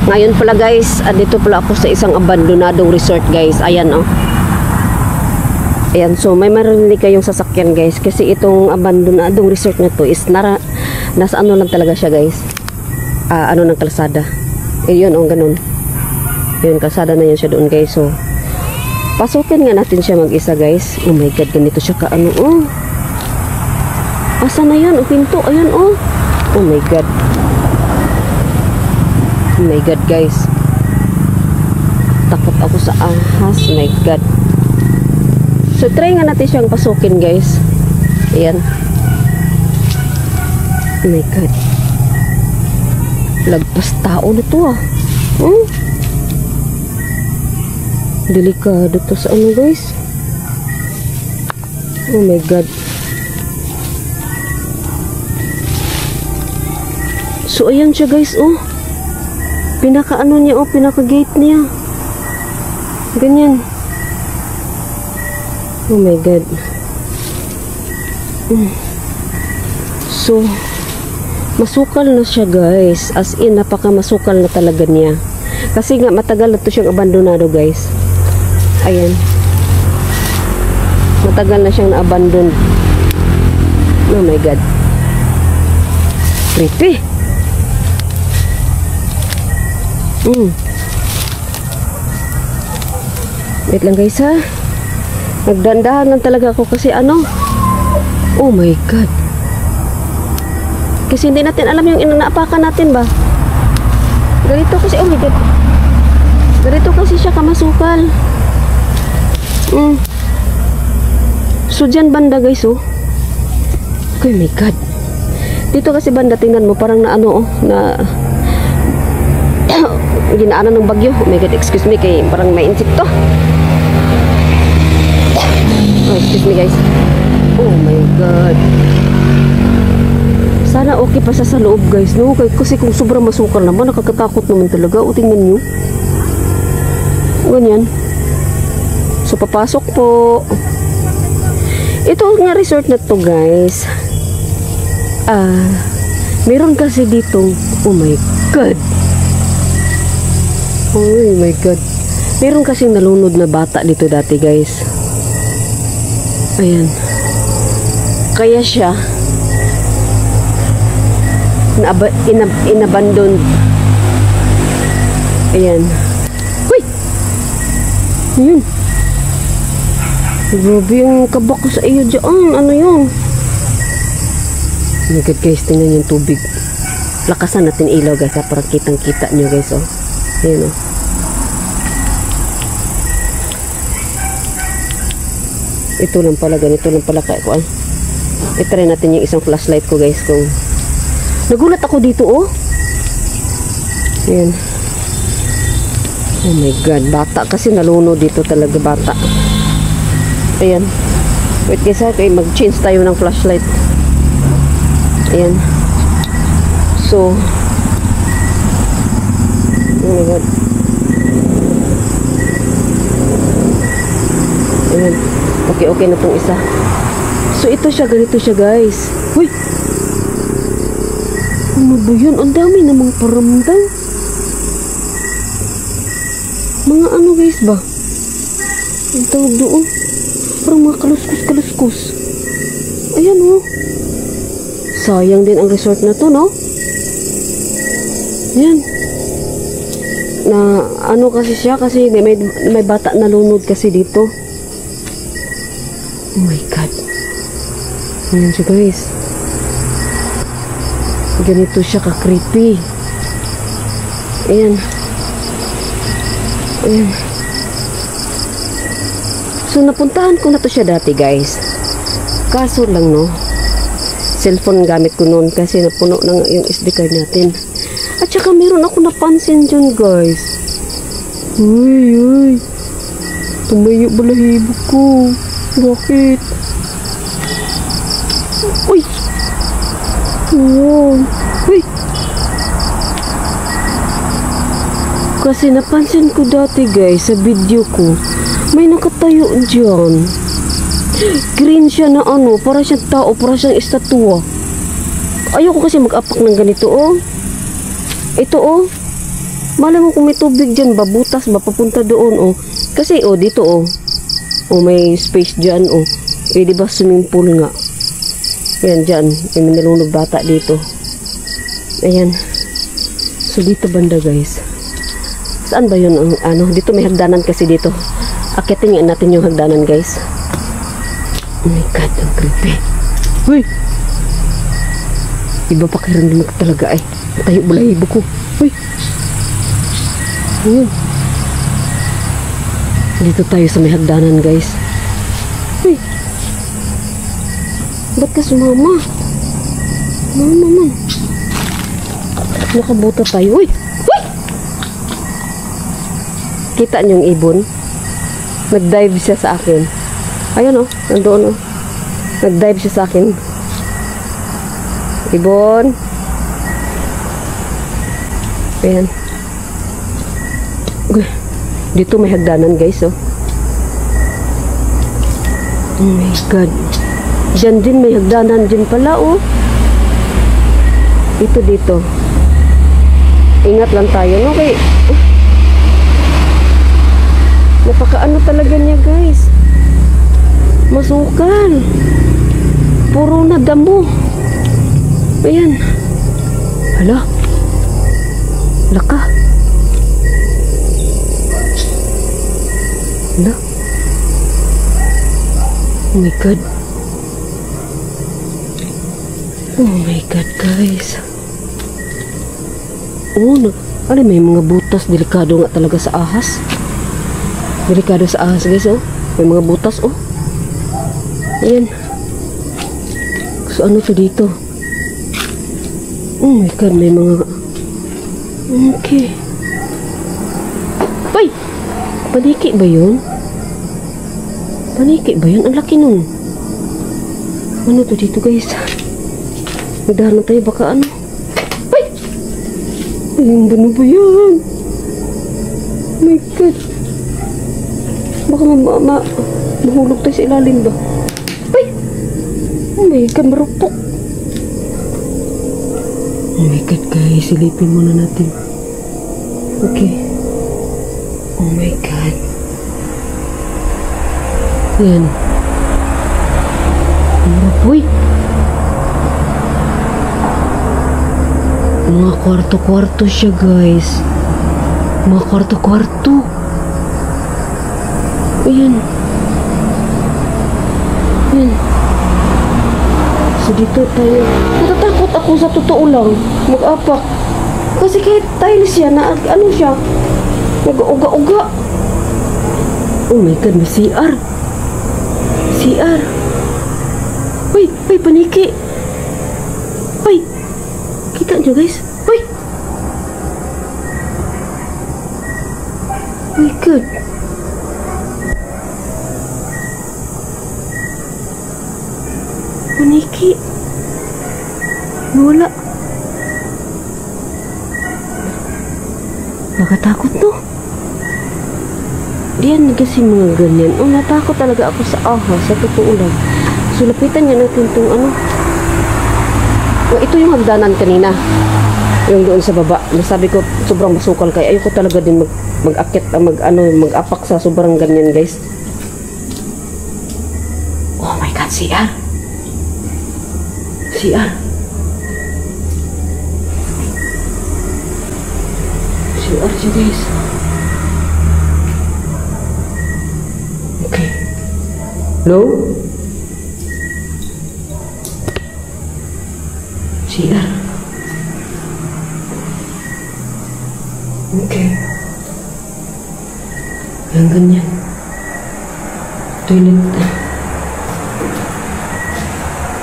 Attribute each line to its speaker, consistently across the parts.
Speaker 1: Ngayon pala guys, dito pala ako sa isang abandonadong resort guys. Ayan oh. Ayan, so may marinig kayong sasakyan guys. Kasi itong abandonadong resort na to is nasa ano lang talaga siya guys. Ano ng kalsada. Yun oh, ganun. Yun, kalsada na yun siya doon guys. So, pasukin nga natin siya mag-isa guys. Oh my god, ganito siya ka ano oh. Asa na yan? O pinto, ayan oh. Oh my god. Oh my god guys, takot ako sa ahas. Oh my god. So try nga natin siyang pasukin guys. Ayan. Oh my god, lagpas tao na to ah. Delikado to sa ano guys. Oh my god. So ayan siya guys oh. Pinaka ano niya oh, pinaka gate niya. Ganyan. Oh my god. So masukal na siya guys. As in, napaka masukal na talaga niya. Kasi nga matagal na to siyang abandonado guys. Ayan. Matagal na siyang na-abandon. Oh my god. Creepy. Wait lang guys ha. Nagdandahan lang talaga ako kasi ano. Oh my god. Kasi hindi natin alam yung inaapakan natin ba. Ganito kasi, oh my god. Ganito kasi siya kamasukal. So dyan banda guys oh. Oh my god. Dito kasi banda, tingnan mo parang na ano oh, na ginaanan ng bagyo. Oh my god, excuse me kay parang may insekto. Oh, excuse me guys. Oh my god. Sana okay pa sa loob guys, no? Kasi kung sobrang masukal naman, nakakatakot naman talaga. O tingnan nyo. Ganyan. So papasok po. Ito nga resort na to guys. Meron kasi ditong, oh my god. Oh my god. Meron kasing nalunod na bata dito dati guys. Ayan. Kaya siya inabandon. Ayan. Uy! Ayan. Grabe yung kabak ko sa iyo dyan. Ano yun? Oh my god guys, tingnan yung tubig. Lakasan natin ilaw guys ha, para kitang kita nyo guys oh. Ayan o. Ito lang pala, ganito lang pala kaya. I-try natin yung isang flashlight ko guys. Kung nagulat ako dito oh. Ayan. Oh my god, bata kasi nalunod dito talaga, bata. Ayan. Wait guys ha, kaya mag-change tayo ng flashlight. Ayan. So oh my god. Ayan. Okay na pong isa. So ito siya, ganito siya guys. Uy! Ano ba yun? Ang dami namang paramdam. Mga ano guys ba? Ang tawag doon. Parang mga kaluskos. Ayan oh. Sayang din ang resort na to, no? Ayan. Na ano kasi siya, kasi may bata na lunod kasi dito. Oh my god. Ayan siya guys. Ganito siya ka-creepy. Ayan. Ayan. So napuntahan ko na to siya dati guys. Kaso lang no, cellphone gamit ko noon kasi napuno na yung SD card natin. At saka meron ako napansin dyan guys. Uy. Tumayo balahibo ko. Bakit? Uy! Wow! Uy! Kasi napansin ko dati guys sa video ko, may nakatayo dyan. Green siya na ano, para siyang tao, para siyang estatwa. Ayoko kasi mag-apak ng ganito oh. Ito oh. Malay mo kung may tubig dyan, babutas ba, papunta doon, oh. Kasi, oh, dito, oh. Oh, may space dyan, oh. Eh, di ba swimming pool nga? Ayan, dyan. May nilunod bata dito. Ayan. So, dito banda, guys. Saan ba yun? Ano? Dito may hagdanan kasi dito. Akitin nga natin yung hagdanan, guys. Oh my God, ang creepy. Uy! Iba pa kiramdam ko talaga, ay. Tayo balahibo ko. Uy! Ayun. Dito tayo sa may hagdanan, guys. Uy! Ba't ka sumama? Mama man. Nakabuta tayo. Uy! Uy! Kita niyo yung ibon? Nag-dive siya sa akin. Ayun, oh. Nandoon, oh. Nag-dive siya sa akin. Ibon. Ayan. Dito may hagdanan, guys, oh. Oh my God. Diyan din may hagdanan din pala, oh. Ito dito. Ingat lang tayo, no? Okay. Napakaano talaga niya, guys. Masukal. Puro na damo. Ayan. Hala. Laka. Hala. Oh my God. Oh my God, guys. Oh, alam, may mga butas. Delikado nga talaga sa ahas. Delikado sa ahas, guys, oh. May mga butas, oh. Ayan. So, ano to dito? Oh my God, may mga... Okay. Ay! Paniki ba yun? Paniki ba yun? Ang laki nun. Ano to dito, guys? Magdahan tayo, baka ano? Ay! Ayun, ano ba yan? Oh my God. Baka mahulog tayo sa ilalim ba? Ay! Oh my God, marupok. Oh my God, guys. Silipin muna natin. Okay. Oh my God. Yan. Uy! Mga kwarto-kwarto siya, guys. Mga kwarto-kwarto. Ayan. Ayan. So, dito tayo. Natatakot ako sa totoo lang. Mag-apak. Kasi kahit tiles siya, na ano siya, nag-uga-uga. Oh my God, may CR. CR. Uy, uy, paniki. Uy. Kita nyo, guys. Uy. Oh my God. Paniki. Wala. Nakatakot, no? Diyan kasi mga ganyan. Oh, natakot talaga ako sa ahas, sa totoo lang. So, lapitan nga natin itong ano. Oh, ito yung hagdanan kanina. Yung doon sa baba. Nasabi ko, sobrang masukal kaya ayoko talaga din mag-akit, mag-apak sa sobrang ganyan, guys. Oh my God, CR. CR. CR siya, guys. Okay. Hello? CR. Okay. Yang ganyan. Toilet.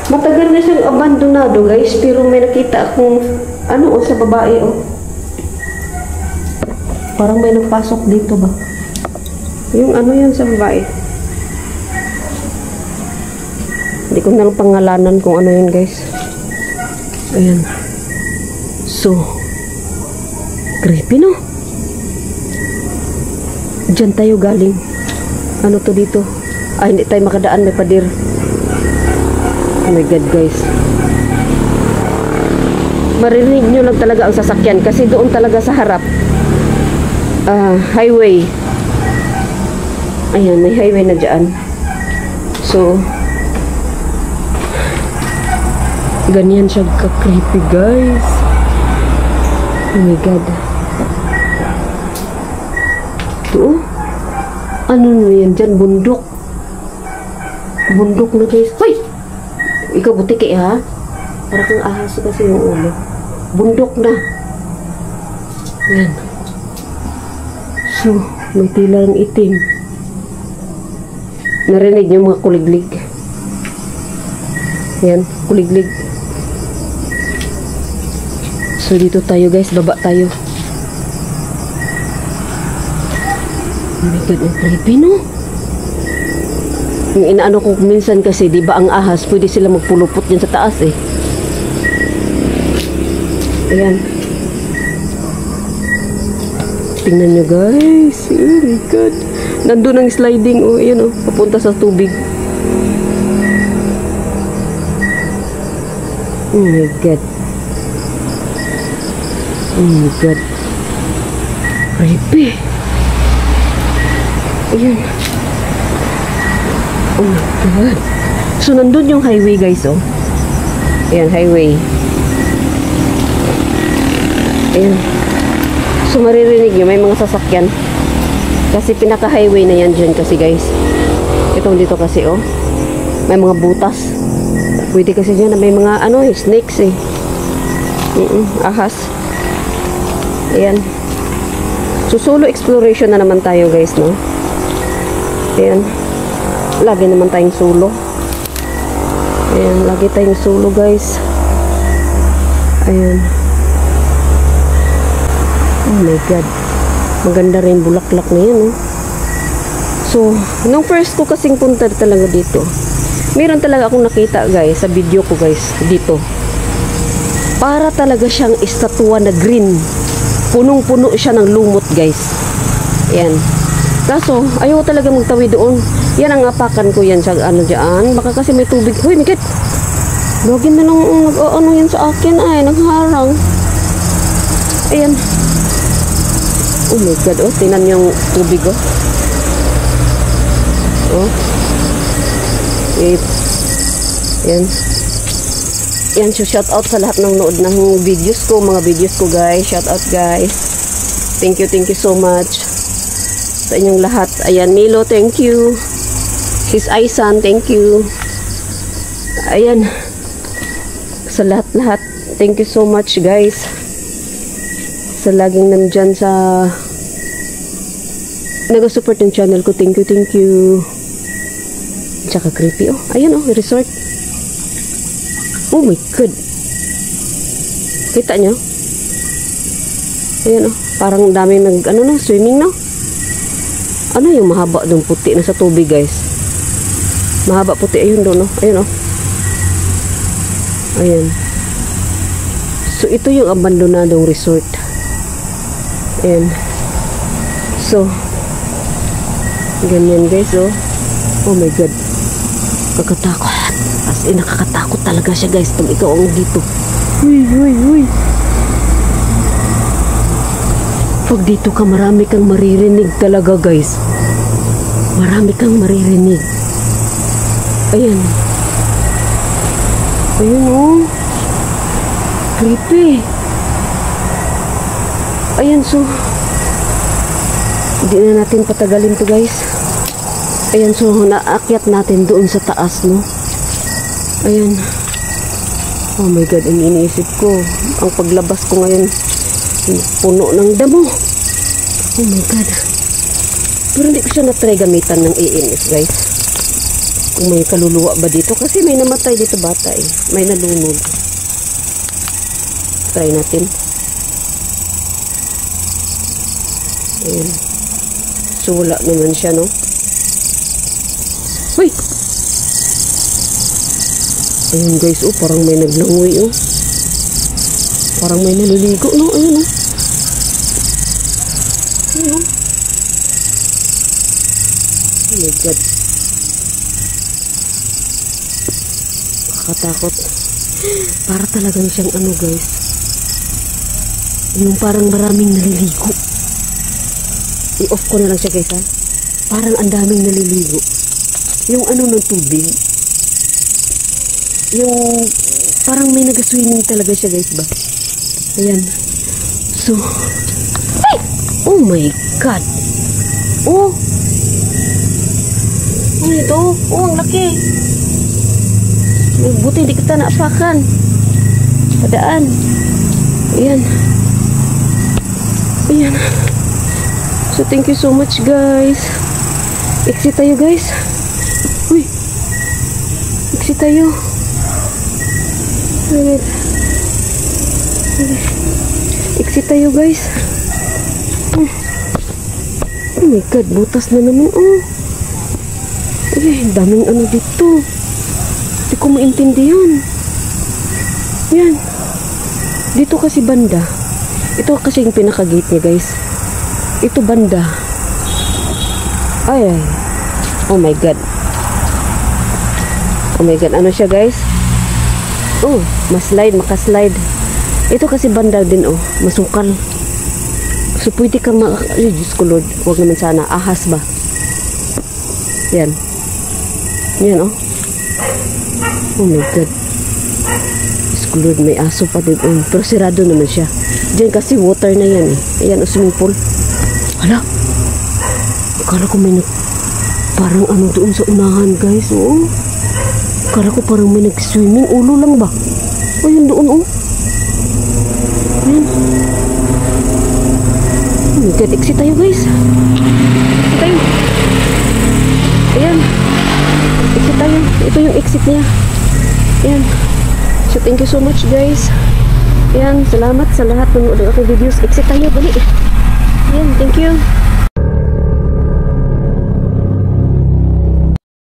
Speaker 1: Matagal na siyang abandonado, guys, pero may nakita akong ano, oh, sa babae, oh. Parang may nagpasok dito ba? Yung ano yan sa babae. Hindi ko na lang pangalanan kung ano yun, guys. Ayan. So, creepy, no? Diyan tayo galing. Ano to dito? Ay, hindi tayo makadaan, may pader. Oh my God, guys. Marinig nyo lang talaga ang sasakyan kasi doon talaga sa harap highway. Ayan, may highway na dyan. So, ganyan siya ka-creepy, guys. Oh my God. Ito, ano na yan dyan? Bundok. Bundok na, guys. Hoy! Ikaw butiki, ha? Para kang ahas kasi yung ulo. Bundok na. Yan. So, may tila ng itim. Narinig niyo mga kuliglig. Yan, kuliglig. So, dito tayo, guys. Baba tayo. Oh my God, ang creepy, no? Yung inaano ko minsan kasi, di ba ang ahas, pwede sila magpulupot dyan sa taas, eh. Ayan. Tingnan nyo, guys. Oh my God. Nandun ang sliding, oh. Ayan, oh. Papunta sa tubig. Oh my God. Oh my God. Creepy. Ayan. Oh my God. So, nandun yung highway, guys, oh. Ayan, highway. Ayan. So, maririnig nyo, may mga sasakyan. Kasi pinaka-highway na yan dyan kasi, guys. Itong dito kasi, oh. May mga butas. Pwede kasi dyan na may mga, ano, snakes, eh. Ahas. Ayan. So, solo exploration na naman tayo, guys, no? Ayan. Lagi naman tayong solo. Ayan, lagi tayong solo, guys. Ayan. Oh my God. Maganda rin bulaklak na yan, oh. So, nung first ko kasing punta talaga dito, meron talaga akong nakita, guys, sa video ko, guys, dito. Para talaga siyang estatwa na green. Punong-puno siya ng lumot, guys. Ayan. Kaso, ayaw talaga magtawid doon. Yan ang apakan ko yan sa ano dyan. Baka kasi may tubig. Uy, Mikit! Login na lang nag-ano yan sa akin. Ay, nagharang. Ayan. Oh my God, oh. Tingnan yung tubig, oh. Oh. Ayan. Yan, so shout out sa lahat ng nood ng videos ko, mga videos ko, guys. Shout out, guys. Thank you so much sa inyong lahat. Ayan, Milo, thank you. Sis Aisan, thank you. Ayan. Sa lahat-lahat, thank you so much, guys. Sa laging nandyan sa nag-support ng channel ko. Thank you. Tsaka creepy, oh. Ayan, oh, resort. Oh my God. Kita nyo? Ayan, oh. Parang dami ano na, swimming, no? Ano yung mahaba doon puti na sa tubig, guys? Mahaba puti. Ayun doon, no? Ayun, oh. Ayan. So, ito yung abandonadong resort. Ayan. So, ganyan, guys, oh. Oh my God. Kakatakot. As in, nakakatakot talaga siya, guys, pag ikaw ang dito. Uy. Pag dito ka, marami kang maririnig talaga, guys. Marami kang maririnig. Ayan. Ayun, oh. Creepy. Ayan, so hindi na natin patagalin to, guys. Ayan, so naakyat natin doon sa taas, no? Ayan. Oh my God, ang iniisip ko, ang paglabas ko ngayon, puno ng damo. Oh my God. Pero hindi ko siya na-try gamitan ng EMS, guys. Kung may kaluluwa ba dito. Kasi may namatay dito bata, eh. May nalunod. Try natin. Ayan. So, wala naman siya, no? Uy! Ayun, guys, oh. Parang may naglangoy, oh. Parang may naliligo, no? Ayun, oh. Ayun, oh. Oh my God. Kakatakot. Para talagang siyang ano, guys. Yung parang maraming naliligo. I-off ko na lang siya guys ha. Parang ang daming naliligo. Yung ano ng tubig. Yung parang may nag-swimming talaga siya guys ba. Ayan. So, ay! Oh my God. Oh. Ano ito? Oh, ang laki. Buti hindi kita naapakan. Padaan. Ayan. Ayan. So, thank you so much guys. Exit tayo guys. Uy. Exit tayo. Wait. Exit tayo guys. Oh my God, butas na naman. Oh. Ay, daming ano dito. Hindi ko maintindihan. Yan. Dito kasi banda. Ito kasi yung pinaka-gate niya guys. Ito banda. Ay. Oh my God. Oh my God. Ano siya guys? Oh, maslide, makaslide. Ito kasi banda din oh. Masukal. So pwede kang ay, Diyos ko Lord. Huwag naman sana. Ahas ba? Yan. Yan oh. Oh my God. Diyos ko Lord. May aso pa din. Oh. Pero sirado naman siya. Diyan kasi water na yan eh. Ayan o swimming pool. Hala. Akala ko may parang ano doon sa unahan guys. Oh. Akala ko parang may nag-swimming. Ulo lang ba? Oh yun doon oh. Ayan. Oh my God. Exit tayo guys. Exit tayo. Ayan. Exit tayo. Ito yung exit niya. Ayan. So thank you so much guys. Ayan, salamat sa lahat ng aking videos. Exit tayo, bali. Ayan, thank you.